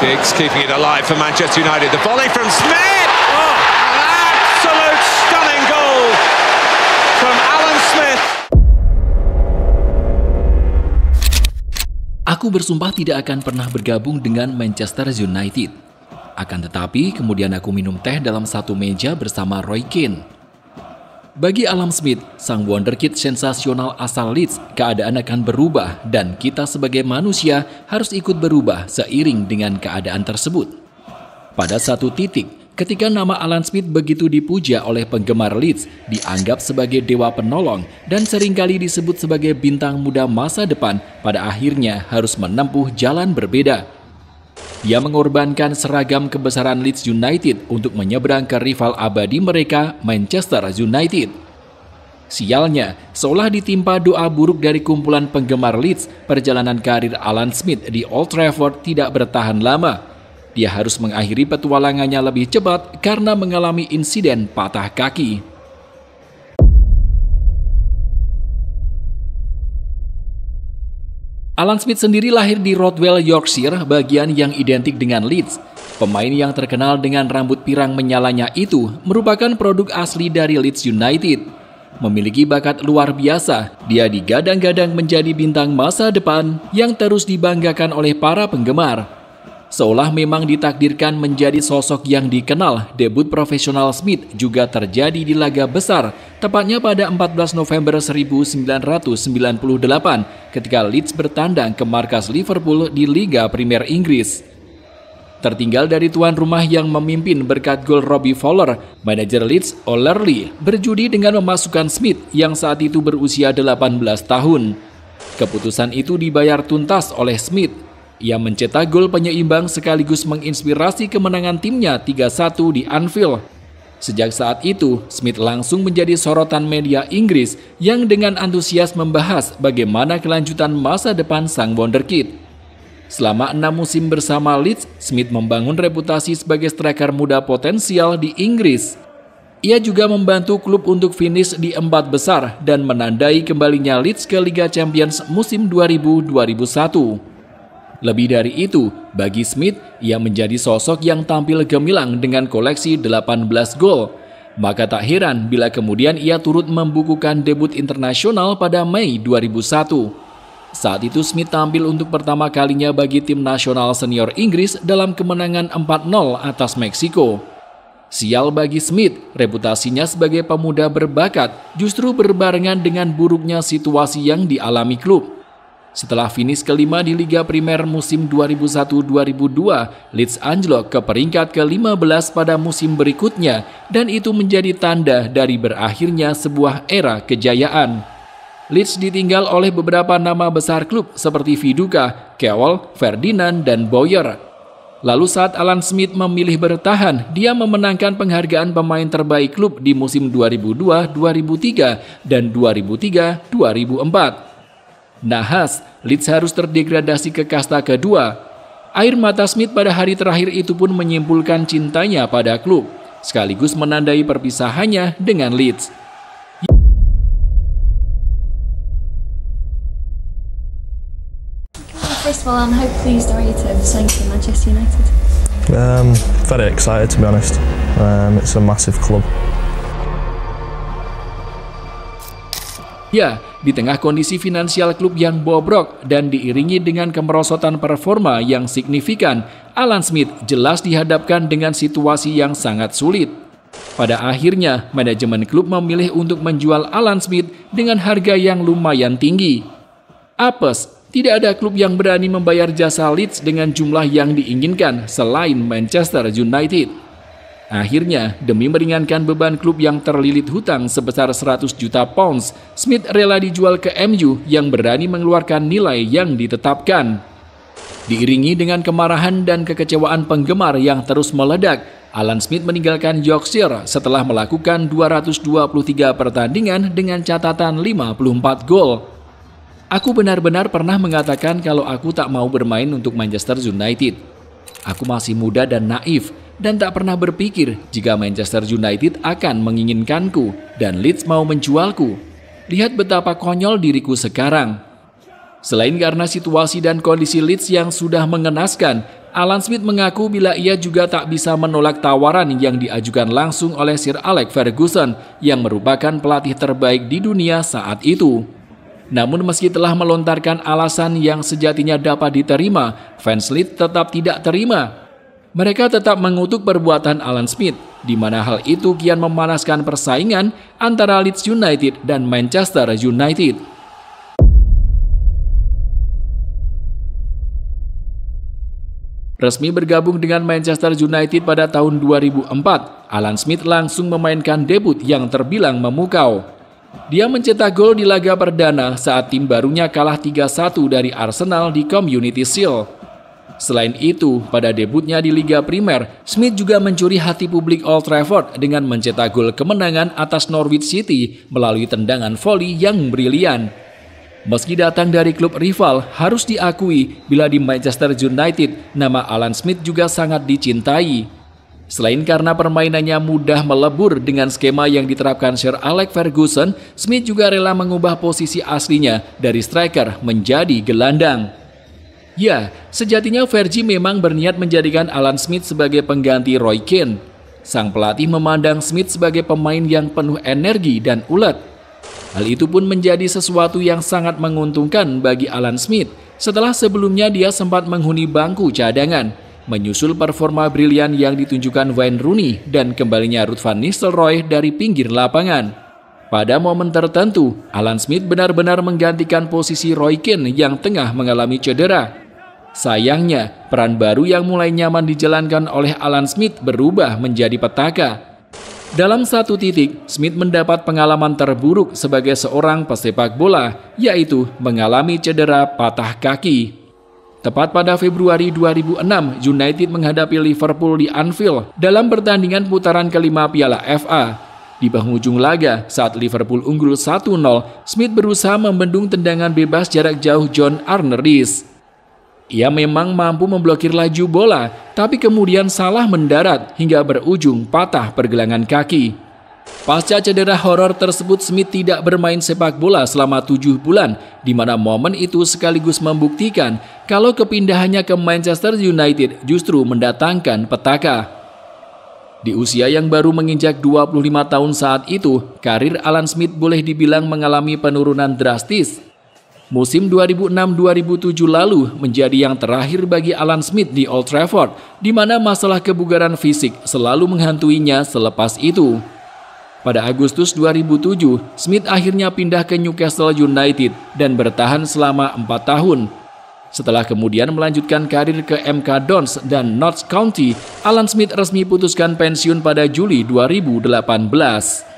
Giggs keeping it alive for Manchester United. The volley from Smith! Oh, an absolute stunning goal from Alan Smith. Aku bersumpah tidak akan pernah bergabung dengan Manchester United. Akan tetapi, kemudian aku minum teh dalam satu meja bersama Roy Keane. Bagi Alan Smith, sang wonderkid sensasional asal Leeds, keadaan akan berubah dan kita sebagai manusia harus ikut berubah seiring dengan keadaan tersebut. Pada satu titik, ketika nama Alan Smith begitu dipuja oleh penggemar Leeds, dianggap sebagai dewa penolong dan seringkali disebut sebagai bintang muda masa depan, pada akhirnya harus menempuh jalan berbeda. Dia mengorbankan seragam kebesaran Leeds United untuk menyeberang ke rival abadi mereka, Manchester United. Sialnya, seolah ditimpa doa buruk dari kumpulan penggemar Leeds, perjalanan karir Alan Smith di Old Trafford tidak bertahan lama. Dia harus mengakhiri petualangannya lebih cepat karena mengalami insiden patah kaki. Alan Smith sendiri lahir di Rodwell, Yorkshire, bagian yang identik dengan Leeds. Pemain yang terkenal dengan rambut pirang menyalanya itu merupakan produk asli dari Leeds United. Memiliki bakat luar biasa, dia digadang-gadang menjadi bintang masa depan yang terus dibanggakan oleh para penggemar. Seolah memang ditakdirkan menjadi sosok yang dikenal, debut profesional Smith juga terjadi di laga besar, tepatnya pada 14 November 1998 ketika Leeds bertandang ke markas Liverpool di Liga Premier Inggris. Tertinggal dari tuan rumah yang memimpin berkat gol Robbie Fowler, manajer Leeds O'Leary berjudi dengan memasukkan Smith yang saat itu berusia 18 tahun. Keputusan itu dibayar tuntas oleh Smith. Ia mencetak gol penyeimbang sekaligus menginspirasi kemenangan timnya 3-1 di Anfield. Sejak saat itu, Smith langsung menjadi sorotan media Inggris yang dengan antusias membahas bagaimana kelanjutan masa depan sang wonderkid. Selama 6 musim bersama Leeds, Smith membangun reputasi sebagai striker muda potensial di Inggris. Ia juga membantu klub untuk finish di 4 besar dan menandai kembalinya Leeds ke Liga Champions musim 2000-2001. Lebih dari itu, bagi Smith, ia menjadi sosok yang tampil gemilang dengan koleksi 18 gol. Maka tak heran bila kemudian ia turut membukukan debut internasional pada Mei 2001. Saat itu Smith tampil untuk pertama kalinya bagi tim nasional senior Inggris dalam kemenangan 4-0 atas Meksiko. Sial bagi Smith, reputasinya sebagai pemuda berbakat justru berbarengan dengan buruknya situasi yang dialami klub. Setelah finish kelima di Liga Primer musim 2001-2002, Leeds anjlok ke peringkat ke-15 pada musim berikutnya dan itu menjadi tanda dari berakhirnya sebuah era kejayaan. Leeds ditinggal oleh beberapa nama besar klub seperti Viduka, Kewell, Ferdinand, dan Bowyer. Lalu saat Alan Smith memilih bertahan, dia memenangkan penghargaan pemain terbaik klub di musim 2002-2003 dan 2003-2004. Nahas, Leeds harus terdegradasi ke kasta kedua. Air mata Smith pada hari terakhir itu pun menyimpulkan cintanya pada klub, sekaligus menandai perpisahannya dengan Leeds. First of all, how pleased are you to have signed for Manchester United? Very excited, to be honest. It's a massive club. Ya, di tengah kondisi finansial klub yang bobrok dan diiringi dengan kemerosotan performa yang signifikan, Alan Smith jelas dihadapkan dengan situasi yang sangat sulit. Pada akhirnya, manajemen klub memilih untuk menjual Alan Smith dengan harga yang lumayan tinggi. Apes, tidak ada klub yang berani membayar jasa Leeds dengan jumlah yang diinginkan selain Manchester United. Akhirnya, demi meringankan beban klub yang terlilit hutang sebesar 100 juta pounds, Smith rela dijual ke MU yang berani mengeluarkan nilai yang ditetapkan. Diiringi dengan kemarahan dan kekecewaan penggemar yang terus meledak, Alan Smith meninggalkan Yorkshire setelah melakukan 223 pertandingan dengan catatan 54 gol. Aku benar-benar pernah mengatakan kalau aku tak mau bermain untuk Manchester United. Aku masih muda dan naif, dan tak pernah berpikir jika Manchester United akan menginginkanku dan Leeds mau menjualku. Lihat betapa konyol diriku sekarang. Selain karena situasi dan kondisi Leeds yang sudah mengenaskan, Alan Smith mengaku bila ia juga tak bisa menolak tawaran yang diajukan langsung oleh Sir Alex Ferguson yang merupakan pelatih terbaik di dunia saat itu. Namun meski telah melontarkan alasan yang sejatinya dapat diterima, fans Leeds tetap tidak terima. Mereka tetap mengutuk perbuatan Alan Smith, di mana hal itu kian memanaskan persaingan antara Leeds United dan Manchester United. Resmi bergabung dengan Manchester United pada tahun 2004, Alan Smith langsung memainkan debut yang terbilang memukau. Dia mencetak gol di laga perdana saat tim barunya kalah 3-1 dari Arsenal di Community Shield. Selain itu, pada debutnya di Liga Primer, Smith juga mencuri hati publik Old Trafford dengan mencetak gol kemenangan atas Norwich City melalui tendangan voli yang brilian. Meski datang dari klub rival, harus diakui bila di Manchester United, nama Alan Smith juga sangat dicintai. Selain karena permainannya mudah melebur dengan skema yang diterapkan Sir Alex Ferguson, Smith juga rela mengubah posisi aslinya dari striker menjadi gelandang. Ya, sejatinya Fergie memang berniat menjadikan Alan Smith sebagai pengganti Roy Keane. Sang pelatih memandang Smith sebagai pemain yang penuh energi dan ulet. Hal itu pun menjadi sesuatu yang sangat menguntungkan bagi Alan Smith setelah sebelumnya dia sempat menghuni bangku cadangan, menyusul performa brilian yang ditunjukkan Wayne Rooney dan kembalinya Ruud van Nistelrooy dari pinggir lapangan. Pada momen tertentu, Alan Smith benar-benar menggantikan posisi Roy Keane yang tengah mengalami cedera. Sayangnya, peran baru yang mulai nyaman dijalankan oleh Alan Smith berubah menjadi petaka. Dalam satu titik, Smith mendapat pengalaman terburuk sebagai seorang pesepak bola, yaitu mengalami cedera patah kaki. Tepat pada Februari 2006, United menghadapi Liverpool di Anfield dalam pertandingan putaran kelima Piala FA. Di penghujung laga, saat Liverpool unggul 1-0, Smith berusaha membendung tendangan bebas jarak jauh John Arneriz. Ia memang mampu memblokir laju bola, tapi kemudian salah mendarat hingga berujung patah pergelangan kaki. Pasca cedera horor tersebut, Smith tidak bermain sepak bola selama 7 bulan, di mana momen itu sekaligus membuktikan kalau kepindahannya ke Manchester United justru mendatangkan petaka. Di usia yang baru menginjak 25 tahun saat itu, karir Alan Smith boleh dibilang mengalami penurunan drastis. Musim 2006-2007 lalu menjadi yang terakhir bagi Alan Smith di Old Trafford, di mana masalah kebugaran fisik selalu menghantuinya selepas itu. Pada Agustus 2007, Smith akhirnya pindah ke Newcastle United dan bertahan selama 4 tahun. Setelah kemudian melanjutkan karir ke MK Dons dan Notts County, Alan Smith resmi putuskan pensiun pada Juli 2018.